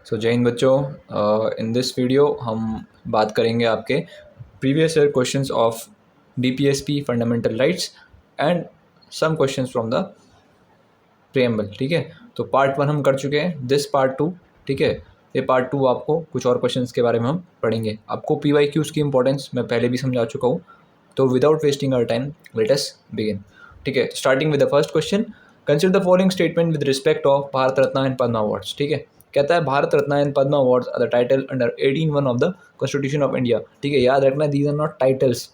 जय हिंद बच्चों। In this video हम बात करेंगे आपके previous year questions of DPSP fundamental rights and some questions from the preamble. ठीक है, तो पार्ट 1 हम कर चुके हैं, दिस पार्ट 2। ठीक है, ये पार्ट 2 आपको कुछ और क्वेश्चंस के बारे में हम पढ़ेंगे। आपको पीवाईक्यूज़ की इंपॉर्टेंस मैं पहले भी समझा चुका हूँ, तो without wasting our time let us begin. ठीक है, starting with the first question, consider the following statement with respect of Bharat Ratna and Padma awards. ठीक है, कहता है Bharat Ratna and Padma awards are the title under 18(1) of the constitution of India. ठीक है, याद रखना these are not titles,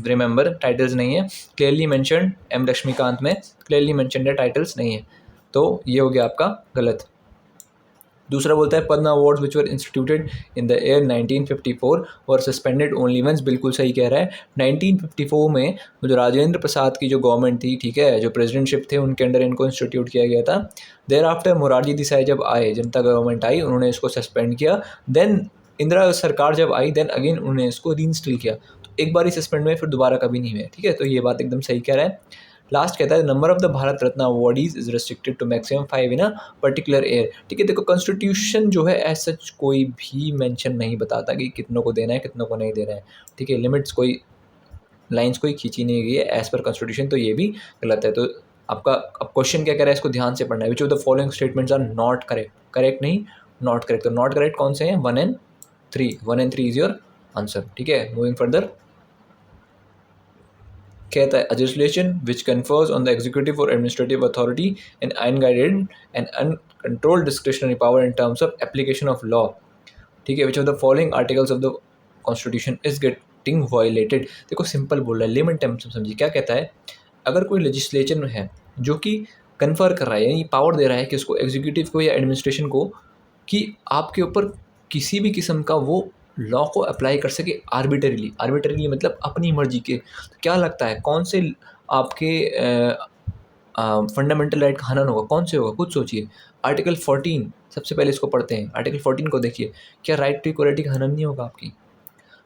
remember titles नहीं है, क्लियरली मेंशन्ड एम लक्ष्मीकांत में क्लियरली मेंशन्ड है, टाइटल्स नहीं है, तो ये हो गया आपका गलत। दूसरा बोलता है Padma awards which were instituted in the year 1954 were suspended only once. बिल्कुल सही कह रहा है, 1954 में जो राजेंद्र प्रसाद की जो गवर्नमेंट थी, ठीक है, जो प्रेसिडेंटशिप थे उनके अंडर इनको इंस्टीट्यूट किया गया था। देर आफ्टर मोरारजी देसाई जब आए, जनता गवर्नमेंट आई, उन्होंने इसको सस्पेंड किया। देन इंदिरा सरकार जब आई, देन अगेन उन्होंने इसको रीइंस्टॉल किया। तो एक बार ही सस्पेंड हुए, फिर दोबारा कभी नहीं हुए। ठीक है, तो ये बात एकदम सही कह रहा है। लास्ट कहता है number of the Bharat Ratna awardees is restricted to maximum 5 in a particular year. ठीक है, देखो कॉन्स्टिट्यूशन जो है एज सच कोई भी मेंशन नहीं बताता कि कितनों को देना है कितनों को नहीं देना है। ठीक है, लिमिट्स कोई लाइंस कोई खींची नहीं गई है एज पर कॉन्स्टिट्यूशन, तो ये भी गलत है। तो आपका अब क्वेश्चन क्या कह रहा है, इसको ध्यान से पढ़ना है। Which of the following statements are not correct, correct नहीं नॉट करेक्ट। तो नॉट करेक्ट कौन से हैं, 1 and 3, 1 and 3 is your answer. ठीक है, मूविंग फर्दर, कहता है legislation which confers on the executive or administrative authority an unguided and uncontrolled discretionary power in terms of application of law। ठीक है, which of the following articles of the constitution is getting violated। देखो simple बोल रहा है, lemon terms में समझिए क्या कहता है। अगर कोई लेजिस्लेचर है जो कि कन्फर कर रहा है, यानी पावर दे रहा है कि उसको एग्जीक्यूटिव को या एडमिनिस्ट्रेशन को, कि आपके ऊपर किसी भी किस्म का वो लॉ को अप्लाई कर सके आर्बिटरीली, आर्बिटरीली मतलब अपनी मर्जी के, तो क्या लगता है कौन से आपके फंडामेंटल राइट का हनन होगा, कौन से होगा, खुद सोचिए। आर्टिकल 14 सबसे पहले इसको पढ़ते हैं, आर्टिकल 14 को देखिए, क्या राइट टू इक्वलिटी का हनन नहीं होगा आपकी,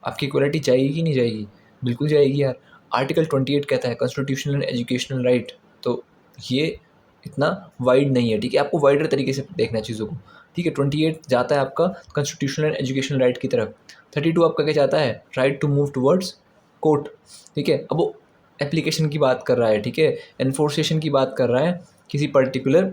आपकी इक्वलिटी जाएगी कि नहीं जाएगी, बिल्कुल जाएगी यार। आर्टिकल 28 कहता है कॉन्स्टिट्यूशनल एंड एजुकेशनल राइट, तो ये इतना वाइड नहीं है। ठीक है, आपको वाइडर तरीके से देखना है चीज़ों को। ठीक है, 28 जाता है आपका कॉन्स्टिट्यूशनल एंड एजुकेशनल राइट की तरफ। 32 आपका क्या जाता है, right to move towards court. ठीक है, अब वो एप्लीकेशन की बात कर रहा है, ठीक है, एनफोर्सेशन की बात कर रहा है किसी पर्टिकुलर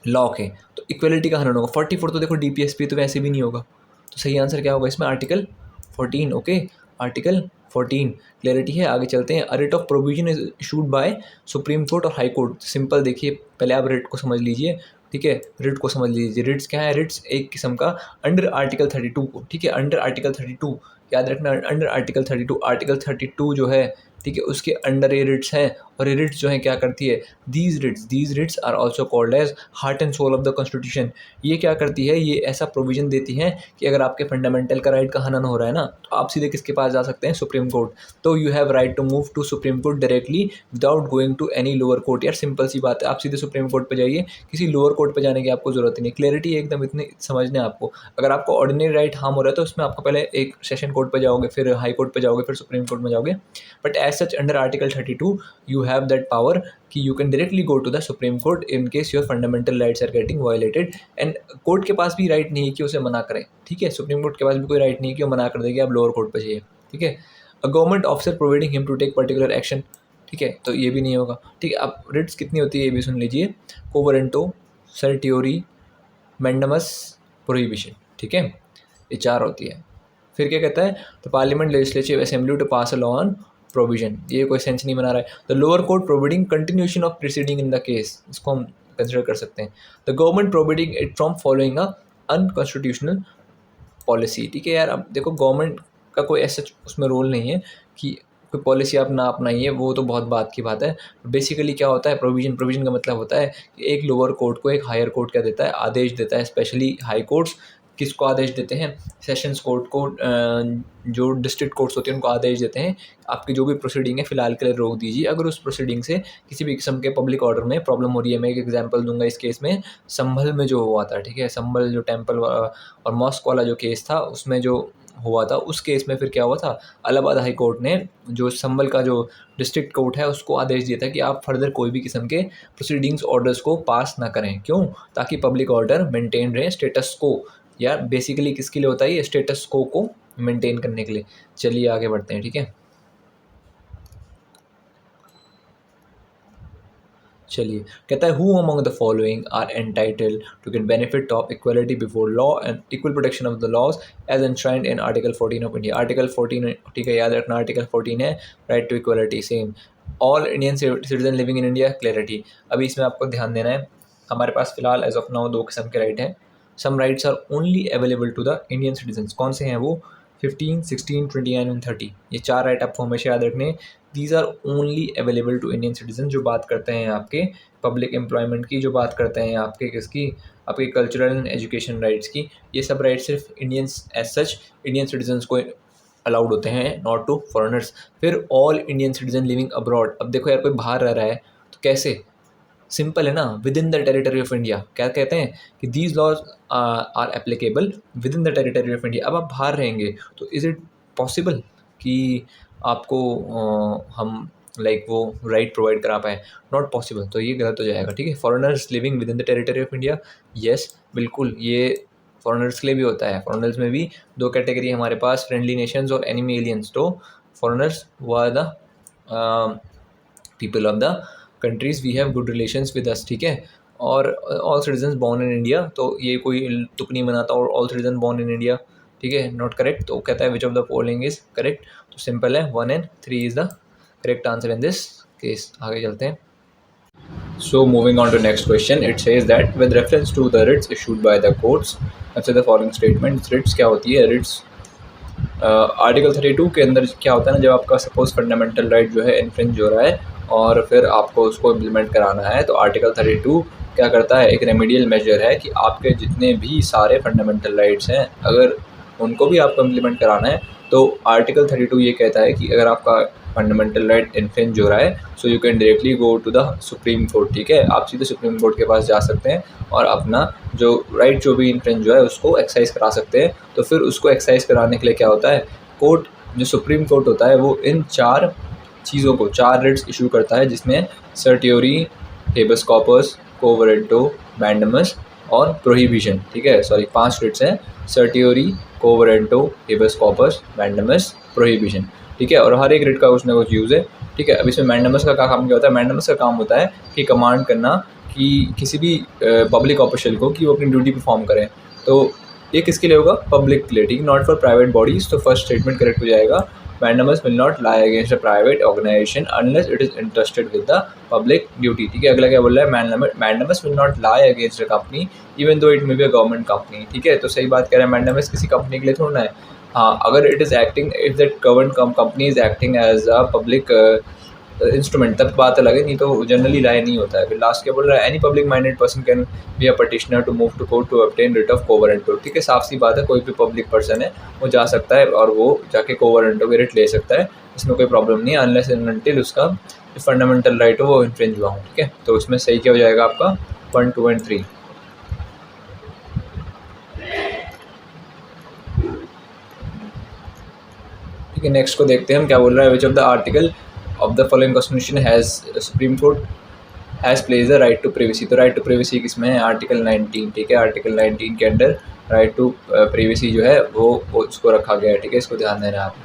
लॉ के, तो इक्वलिटी का हनन होगा। 44 तो देखो डीपीएसपी तो वैसे भी नहीं होगा, तो सही आंसर क्या होगा इसमें, आर्टिकल 14। ओके, आर्टिकल 14 क्लैरिटी है। आगे चलते हैं। A writ of provision is issued by supreme court और हाई कोर्ट। सिंपल देखिए, पहले आप रिट को समझ लीजिए। ठीक है, रिट को समझ लीजिए। रिट्स क्या है, रिट्स एक किस्म का अंडर आर्टिकल 32 को, ठीक है, अंडर आर्टिकल 32 याद रखना, अंडर आर्टिकल 32, आर्टिकल 32 जो है, ठीक है, उसके अंडर ये रिट्स हैं। और ये रिट्स जो हैं क्या करती है, these writs are also called as heart and soul of the constitution. ये क्या करती है, ये ऐसा प्रोविजन देती है कि अगर आपके फंडामेंटल का राइट का हनन हो रहा है ना, तो आप सीधे किसके पास जा सकते हैं, सुप्रीम कोर्ट। तो you have right to move to supreme court directly without going to any lower court. यार सिंपल सी बात है, आप सीधे सुप्रीम कोर्ट पे जाइए, किसी लोअर कोर्ट पे जाने की आपको जरूरत नहीं। क्लैरिटी एकदम इतनी समझने आपको। अगर आपको ऑर्डिनरी राइट हार्म हो रहा है तो उसमें आपको पहले एक सेशन कोर्ट पे जाओगे, फिर हाई कोर्ट पे जाओगे, फिर सुप्रीम कोर्ट में जाओगे। But as such under article 32 you have that power कि you can directly go to the supreme court in case your fundamental rights are getting violated. And court के पास भी right नहीं है कि उसे मना करें। ठीक है, सुप्रीम कोर्ट के पास भी कोई राइट नहीं है कि वो मना कर देगी आप लोअर कोर्ट पर जाइए। ठीक है, a government officer providing him to take particular action. ठीक है, तो ये भी नहीं होगा। ठीक है, अब रिट्स कितनी होती है ये भी सुन लीजिए, कोवरेंटो, सर्टियोरी, मैंडमस, प्रोहिबिशन। ठीक है, ये 4 होती है। फिर क्या कहता है, the parliament legislative assembly to pass a law on provision. ये कोई सेंस नहीं बना रहा है। The lower court providing continuation of proceeding in the case, इसको हम कंसिडर कर सकते हैं। The government providing it from following a unconstitutional policy. ठीक है यार, अब देखो गवर्नमेंट का कोई ऐसा उसमें रोल नहीं है कि कोई पॉलिसी आप ना अपनाइए, वो तो बहुत बात की बात है। बेसिकली क्या होता है, प्रोविजन, प्रोविजन का मतलब होता है कि एक लोअर कोर्ट को एक हायर कोर्ट क्या देता है, आदेश देता है। स्पेशली हाई कोर्ट्स किसको आदेश देते हैं, सेशंस कोर्ट को, जो डिस्ट्रिक्ट कोर्ट्स होते हैं उनको आदेश देते हैं आपकी जो भी प्रोसीडिंग है फिलहाल के लिए रोक दीजिए। अगर उस प्रोसीडिंग से किसी भी किस्म के पब्लिक ऑर्डर में प्रॉब्लम हो रही है। मैं एक एग्जांपल दूंगा इस केस में, संभल में जो हुआ था। ठीक है, संभल जो टेम्पल और मॉस्क वाला जो केस था, उसमें जो हुआ था, उस केस में फिर क्या हुआ था, इलाहाबाद हाई कोर्ट ने जो संभल का जो डिस्ट्रिक्ट कोर्ट है उसको आदेश दिया था कि आप फर्दर कोई भी किस्म के प्रोसीडिंग्स ऑर्डर्स को पास ना करें। क्यों? ताकि पब्लिक ऑर्डर मेंटेन रहे, स्टेटस को। यार बेसिकली किसके लिए होता है ये? स्टेटस को मेंटेन करने के लिए। चलिए आगे बढ़ते हैं, ठीक है। चलिए, कहता है who among the following are entitled to get benefit of equality before law and equal protection of the laws as enshrined in article 14 of India. Article 14, ठीक है, याद रखना, आर्टिकल 14 है right to equality, same all Indian citizen living in India, clarity. अभी इसमें आपको ध्यान देना है, हमारे पास फिलहाल एज ऑफ नाउ दो किस्म के राइट हैं। Some rights are only available to the Indian citizen. कौन से हैं वो? 15, 16, 29 एंड 30। ये चार राइट आपको हमेशा याद रखने। These are only available to Indian citizen. जो बात करते हैं आपके पब्लिक एम्प्लॉयमेंट की, जो बात करते हैं आपके किसकी, आपके कल्चरल एंड एजुकेशन राइट्स की, ये सब राइट्स सिर्फ Indians as such Indian citizens को अलाउड होते हैं, नॉट टू फॉरेनर्स। फिर all Indian citizen living abroad. अब देखो यार, कोई बाहर रह रहा है तो कैसे? सिंपल है ना, within the territory of India. क्या कहते हैं कि these laws are applicable within the territory of India. अब आप बाहर रहेंगे तो इज़ इट पॉसिबल कि आपको हम लाइक वो राइट प्रोवाइड करा पाए? नॉट पॉसिबल, तो ये गलत हो जाएगा, ठीक है। Foreigners living with in the territory of India, yes बिल्कुल, ये फॉरेनर्स के लिए भी होता है। फॉरेनर्स में भी दो कैटेगरी है हमारे पास, फ्रेंडली नेशंस और एनिमी एलियंस। तो फॉरेनर्स वो are the people of the countries we have good relations with us, ठीक है। और all citizens born in India, तो ये कोई तुक नहीं बनाता, और all citizen born in India, ठीक है, नॉट करेक्ट। तो कहता है which of the following is correct. तो सिंपल है, 1 and 3 is the correct answer in this case. आगे चलते हैं। So moving on to next question, it says that with reference to the writs issued by the courts, consider the following statements। writs क्या होती है? writs article 32 के अंदर क्या होता है ना, जब आपका सपोज फंडामेंटल राइट जो है इन्फ्रिंज हो रहा है और फिर आपको उसको इम्प्लीमेंट कराना है, तो आर्टिकल 32 क्या करता है, एक रेमेडियल मेजर है कि आपके जितने भी सारे फंडामेंटल राइट्स हैं, अगर उनको भी आपको इम्प्लीमेंट कराना है, तो आर्टिकल 32 ये कहता है कि अगर आपका फंडामेंटल राइट इन्फ्रिंज हो रहा है, so you can directly go to the supreme court, ठीक है। आप सीधे सुप्रीम कोर्ट के पास जा सकते हैं और अपना जो राइट जो भी इन्फ्रिंज हुआ है उसको एक्सरसाइज करा सकते हैं। तो फिर उसको एक्सरसाइज कराने के लिए क्या होता है, कोर्ट जो सुप्रीम कोर्ट होता है वो इन चार चीज़ों को, चार रिट्स इशू करता है, जिसमें certiorari, habeas corpus, quo warranto, mandamus और प्रोहिबिशन, ठीक है। सॉरी, 5 रिट्स हैं, certiorari, quo warranto, habeas corpus, mandamus, prohibition, ठीक है। और हर एक रिट का कुछ ना कुछ यूज़ है, ठीक है। अब इसमें मैंडमस का काम क्या होता है? मैंडमस का काम होता है कि कमांड करना कि किसी भी पब्लिक ऑफिशियल को कि वो अपनी ड्यूटी परफॉर्म करें। तो ये किसके लिए होगा? पब्लिक के लिए, ठीक, नॉट फॉर प्राइवेट बॉडीज़। तो फर्स्ट स्टेटमेंट करेक्ट हो जाएगा। Mandamus will not lie against a private organization unless it is entrusted with the public duty, ठीक है। अगला क्या बोल रहा है? Mandamus will not lie against a company even though it may be a government company, ठीक है। तो सही बात कह रहा है, Mandamus किसी कंपनी के लिए थोड़ा है। हाँ, अगर it is acting, if that government company is acting as a public instrument, तब बात अलग है, नहीं तो जनरली राय नहीं होता है। फिर लास्ट क्या बोल रहा है? Any public minded person can be a petitioner to move to court to obtain writ of quo warranto, ठीक है। साफ सी बात है, कोई भी पब्लिक पर्सन है वो जा सकता है और वो जाके quo warranto की रिट ले सकता है, इसमें कोई प्रॉब्लम नहीं है, अनलेस एंड अनटिल उसका जो फंडामेंटल राइट हो वो इन्फ्रिंज हुआ हो, ठीक है। तो इसमें सही क्या हो जाएगा आपका? 1, 2 and 3। ठीक है, नेक्स्ट को देखते हैं हम क्या बोल रहा है। Which of the article of the following constitution has supreme court has place the right to privacy. तो राइट टू प्रिवेसी किसमें है? आर्टिकल 19, ठीक है। आर्टिकल 19 के अंडर राइट टू प्रिवेसी जो है वो उसको रखा गया है, ठीक है। इसको ध्यान देना है आप।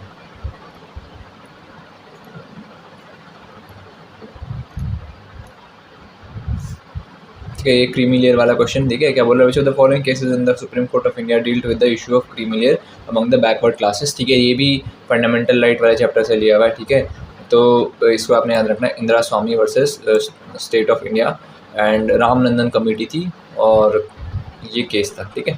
ठीक है, ये क्रीमी लेयर वाला क्वेश्चन देखिए क्या बोल रहा है। Which of the following cases in the supreme court of India dealt with the issue of creamy layer among the backward classes, ठीक है। ये भी फंडामेंटल राइट वाले चैप्टर से लिया हुआ है, ठीक है। तो इसको आपने याद रखना है, Indira Swami versus state of India and Ramanandan committee थी और ये केस था, ठीक है।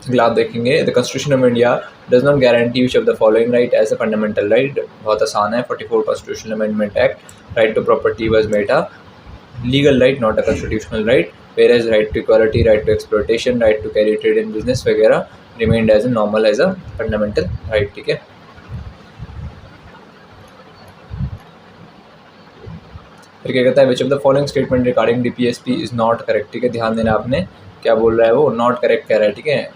अगला आप देखेंगे, the constitution of India does not guarantee which of the following right as a fundamental right. बहुत आसान है, 44 constitutional amendment act, right to property was made a legal right not a constitutional right, whereas right to equality, right to exploitation, right to carry trade in business वगैरह remained as a normal as a fundamental right, ठीक है। फिर क्या कहता है, which of the following statement regarding DPSP is not correct. ठीक है, ध्यान देना आपने क्या बोल रहा है, वो नॉट करेक्ट कह रहा है। ठीक है,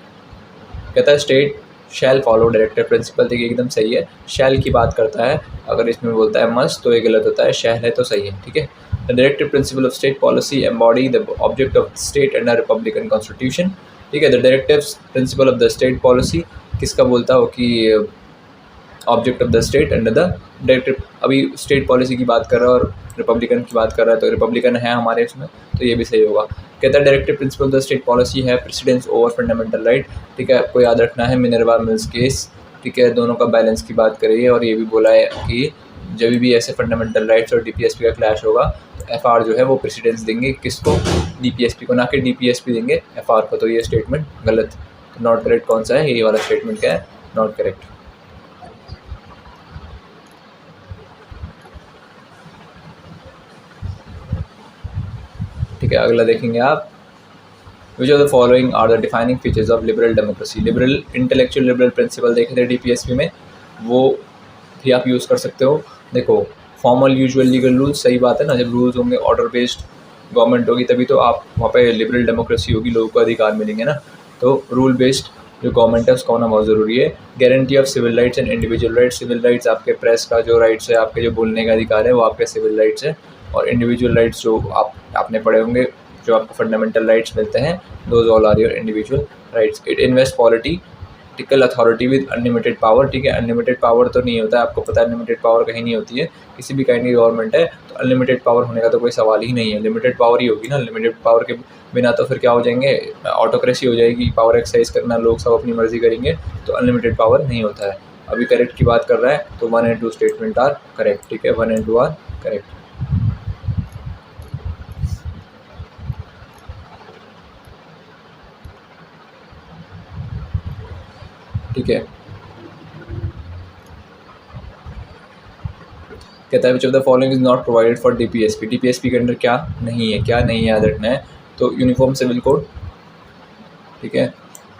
कहता है state shall follow directive principle. देखिए एकदम सही है, शैल की बात करता है। अगर इसमें बोलता है मस्ट तो ये गलत होता है, शैल है तो सही है। ठीक है, the directive principle of state policy embody the object of state under Republican constitution. ठीक है, the directive principle of the state policy किसका बोलता हो कि object of the state under the directive. अभी स्टेट पॉलिसी की बात कर रहा है और रिपब्लिकन की बात कर रहा है, तो रिपब्लिकन है हमारे इसमें, तो ये भी सही होगा। कहता है directive principle of the state policy है प्रेसिडेंस ओवर फंडामेंटल राइट। ठीक है, आपको याद रखना है मिनर्वा मिल्स केस। ठीक है, दोनों का बैलेंस की बात करी है, और ये भी बोला है कि जब भी ऐसे फंडामेंटल राइट्स और डीपीएसपी का क्लैश होगा तो एफआर जो है वो प्रेसिडेंस देंगे किसको, डीपीएसपी को, ना कि डीपीएसपी देंगे एफआर को। तो ये स्टेटमेंट गलत। तो नॉट करेक्ट कौन सा है, ये वाला स्टेटमेंट क्या है, नॉट करेक्ट। ठीक है, अगला देखेंगे आप, which of the following are the defining features of liberal democracy. Liberal intellectual liberal principle देखे थे डीपीएसपी में, वो भी आप यूज़ कर सकते हो। देखो, फॉर्मल यूजुअल लीगल रूल्स, सही बात है ना, जब रूल्स होंगे ऑर्डर बेस्ड गवर्नमेंट होगी तभी तो आप वहाँ पे लिबरल डेमोक्रेसी होगी, लोगों को अधिकार मिलेंगे ना। तो रूल बेस्ड जो गवर्नमेंट है उसका होना बहुत ज़रूरी है। Guarantee of civil rights and individual rights. Civil rights आपके प्रेस का जो राइट्स है, आपके जो बोलने का अधिकार है, वो आपके सिविल राइट्स है। और इंडिविजुअल राइट्स जो आपने पढ़े होंगे, जो आपको फंडामेंटल राइट्स मिलते हैं, those all are your individual rights. It invest political authority with unlimited power. ठीक है, अनलिमिटेड पावर तो नहीं होता है, आपको पता है अनलिमिटेड पावर कहीं नहीं होती है, किसी भी काइंड की गवर्नमेंट है तो अनलिमिटेड पावर होने का तो कोई सवाल ही नहीं है। लिमिटेड पावर ही होगी ना, लिमिटेड पावर के बिना तो फिर क्या हो जाएंगे, ऑटोक्रेसी हो जाएगी, पावर एक्सरसाइज करना, लोग सब अपनी मर्जी करेंगे, तो अनलिमिटेड पावर नहीं होता है। अभी करेक्ट की बात कर रहा है तो 1 and 2 स्टेटमेंट आर करेक्ट। ठीक है, 1 and 2 आर करेक्ट। ठीक है, कहता है which of the following is not provided for DPSP. DPSP के अंडर क्या नहीं है, क्या नहीं है, याद रखना है। तो यूनिफॉर्म सिविल कोड। ठीक है,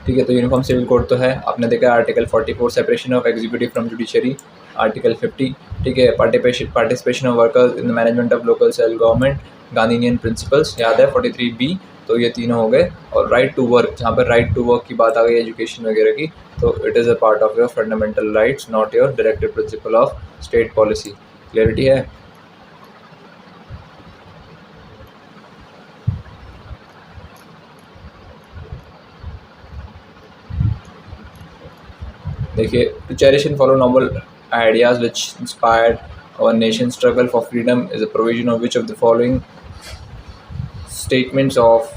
ठीक है, तो यूनिफॉर्म सिविल कोड तो है, आपने देखा article 44 separation of executive from judiciary, article 50। ठीक है, participation of workers in the management of local self government, Gandhian principles याद है 43B। तो ये तीनों हो गए। और राइट टू वर्क, जहाँ पर राइट टू वर्क की बात आ गई एजुकेशन वगैरह की, तो it is a part of your fundamental rights, not your directive principle of state policy. Clarity है। देखिए, to cherish and follow noble ideas which inspired our nation struggle for freedom is a provision of which of the following statements of.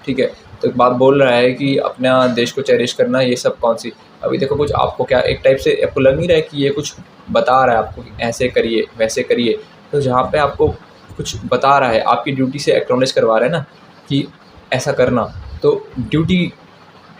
ठीक है, तो एक बात बोल रहा है कि अपना देश को चेरिश करना, ये सब कौन सी। अभी देखो, कुछ आपको क्या एक टाइप से आपको लग नहीं रहा है कि ये कुछ बता रहा है आपको कि ऐसे करिए वैसे करिए। तो जहाँ पे आपको कुछ बता रहा है, आपकी ड्यूटी से एक्नॉलेज करवा रहा है ना कि ऐसा करना, तो ड्यूटी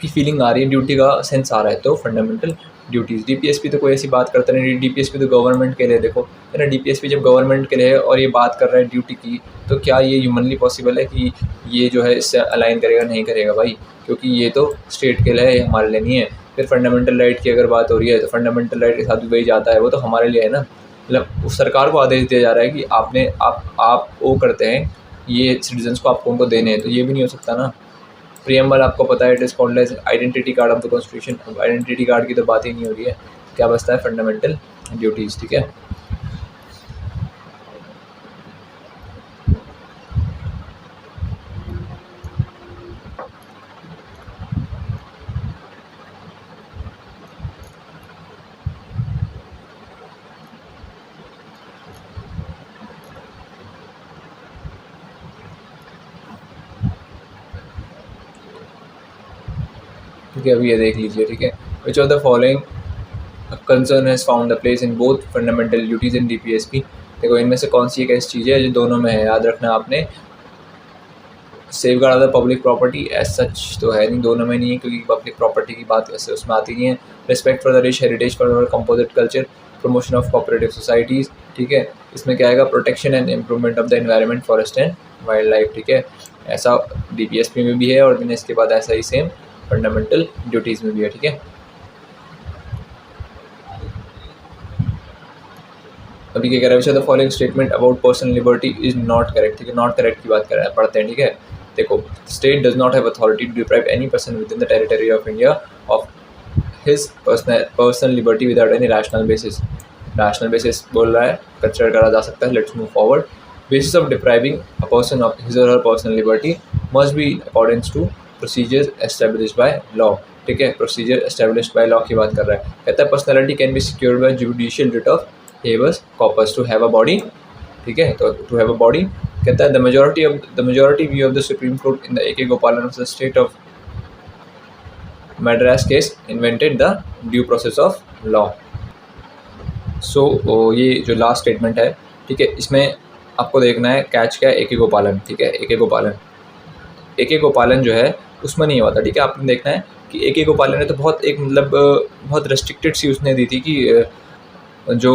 की फीलिंग आ रही है, ड्यूटी का सेंस आ रहा है, तो फंडामेंटल ड्यूटीज़। डीपीएसपी तो कोई ऐसी बात करता नहीं, डीपीएसपी तो गवर्नमेंट के लिए, देखो है ना, डीपीएसपी जब गवर्नमेंट के लिए है और ये बात कर रहा है ड्यूटी की, तो क्या ये ह्यूमनली पॉसिबल है कि ये जो है इससे अलाइन करेगा, नहीं करेगा भाई, क्योंकि ये तो स्टेट के लिए है, हमारे लिए नहीं है। फिर फंडामेंटल राइट की अगर बात हो रही है तो फंडामेंटल राइट के साथ भी वही जाता है, वो तो हमारे लिए है ना। मतलब उस सरकार को आदेश दिया जा रहा है कि आप वो करते हैं, ये सिटीजन्स को आपको उनको देने हैं, तो ये भी नहीं हो सकता ना। प्रियम्बल आपको पता है, it is called as identity card of the constitution. Identity card की तो बात ही नहीं हो रही है, क्या बचता है, फंडामेंटल ड्यूटीज़। ठीक है, ठीक है, अभी ये देख लीजिए। ठीक है, which of the following concern has found the place in both fundamental duties in DPSP. देखो, इनमें से कौन सी एक ऐसी चीज़ है जो दोनों में है, याद रखना आपने। Safeguard of the public property as such तो है नहीं, दोनों में नहीं है, क्योंकि पब्लिक प्रॉपर्टी की बात ऐसे उसमें आती नहीं है। Respect for the rich heritage for composite culture, promotion of cooperative societies. ठीक है, इसमें क्या आएगा, protection and improvement of the environment, forest and wild life. ठीक है, ऐसा डीपीएसपी में भी है और then इसके बाद ऐसा ही सेम फंडामेंटल ड्यूटीज़ में भी है। ठीक है, अभी क्या कह रहा है, which the following statement about personal liberty is not correct, ठीक है, नॉट करेक्ट की बात कर रहा है, पढ़ते हैं, ठीक है। देखो, state does not have authority to deprive any person within the territory of India of his personal liberty without any rational basis. Rational basis बोल रहा है, कंसिडर करा जा सकता है। Let's move forward. Basis of depriving a person of his or her personal liberty must be according to procedures established by law, ठीक है, procedure established by law की बात कर रहा है। कहता है personality can be secured by judicial writ of habeas corpus to have a body, ठीक है, तो टू हैव अ बॉडी। कहता है the majority view of the supreme court in the A K Gopalan of the state of Madras case invented the due process of law। So ये जो last statement है, ठीक है, इसमें आपको देखना है कैच क्या है, ए के गोपालन, ठीक है, ए के गोपालन जो है उसमें नहीं हुआ था, ठीक है। आपने देखना है कि ए के गोपालन ने तो बहुत एक मतलब बहुत रेस्ट्रिक्टेड सी उसने दी थी कि जो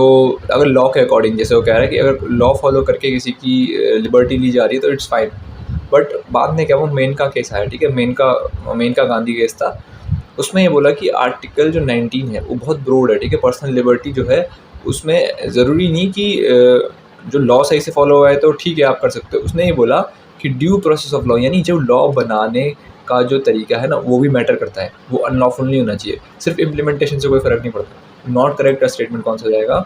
अगर लॉ के अकॉर्डिंग, जैसे वो कह रहा है कि अगर लॉ फॉलो करके किसी की लिबर्टी ली जा रही है तो इट्स फाइन। बट बाद में क्या वो मेन का केस आया, ठीक है, मेन का गांधी केस था। उसमें ये बोला कि आर्टिकल जो 19 है वो बहुत ब्रॉड है, ठीक है, पर्सनल लिबर्टी जो है उसमें ज़रूरी नहीं कि जो लॉ सही से फॉलो हुआ है तो ठीक है आप कर सकते हो। उसने ये बोला कि ड्यू प्रोसेस ऑफ लॉ, यानी जो लॉ बनाने का जो तरीका है ना वो भी मैटर करता है, वो अनलॉफुल नहीं होना चाहिए, सिर्फ इम्प्लीमेंटेशन से कोई फ़र्क नहीं पड़ता। नॉट करेक्ट स्टेटमेंट कौन सा हो जाएगा,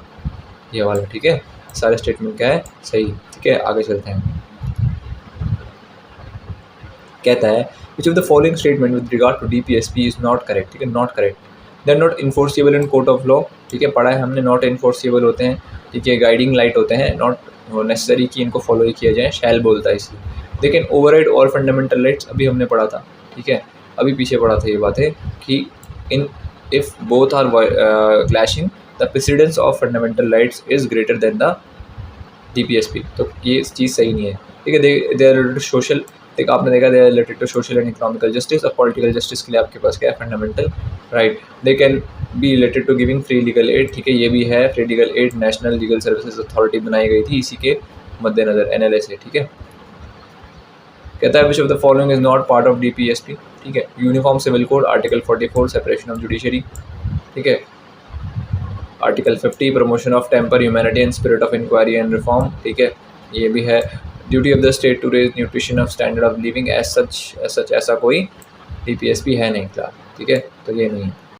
ये वाला, ठीक है। सारे स्टेटमेंट क्या है, सही, ठीक है। आगे चलते हैं। कहता है which of the following statement with regard to DPSP is not correct, ठीक है, not correct. They are not enforcible in court of law, ठीक है, पढ़ा है हमने, नॉट इन्फोर्सिबल होते हैं, ठीक है, गाइडिंग लाइट होते हैं, नॉट नेसेसरी कि इनको फॉलो ही किया जाए, शैल बोलता है इसलिए। लेकिन ओवरराइड और फंडामेंटल राइट्स अभी हमने पढ़ा था, ठीक है, अभी पीछे पढ़ा था ये बात है कि in if both are clashing the precedence of fundamental rights is greater than the DPSP, तो ये चीज़ सही नहीं है, ठीक है। दे आर रिलेटेड सोशल, एक आपने देखा they are related to social and economical justice और पॉलिटिकल जस्टिस के लिए आपके पास क्या है, fundamental right. They can be related to giving free legal aid, ठीक है, ये भी है, free legal aid national legal services authority बनाई गई थी इसी के मद्देनज़र, NLA से, ठीक है। कहता है which of the following is not part of DPSP, ठीक है। Uniform civil code, article 44 separation of judiciary, ठीक है, article 50 promotion of temper humanity and spirit of inquiry and reform, ठीक है, ये भी है। Duty of the state to raise nutrition of standard of living as such ऐसा कोई DPSP है नहीं फिलहाल, ठीक है, तो ये नहीं है।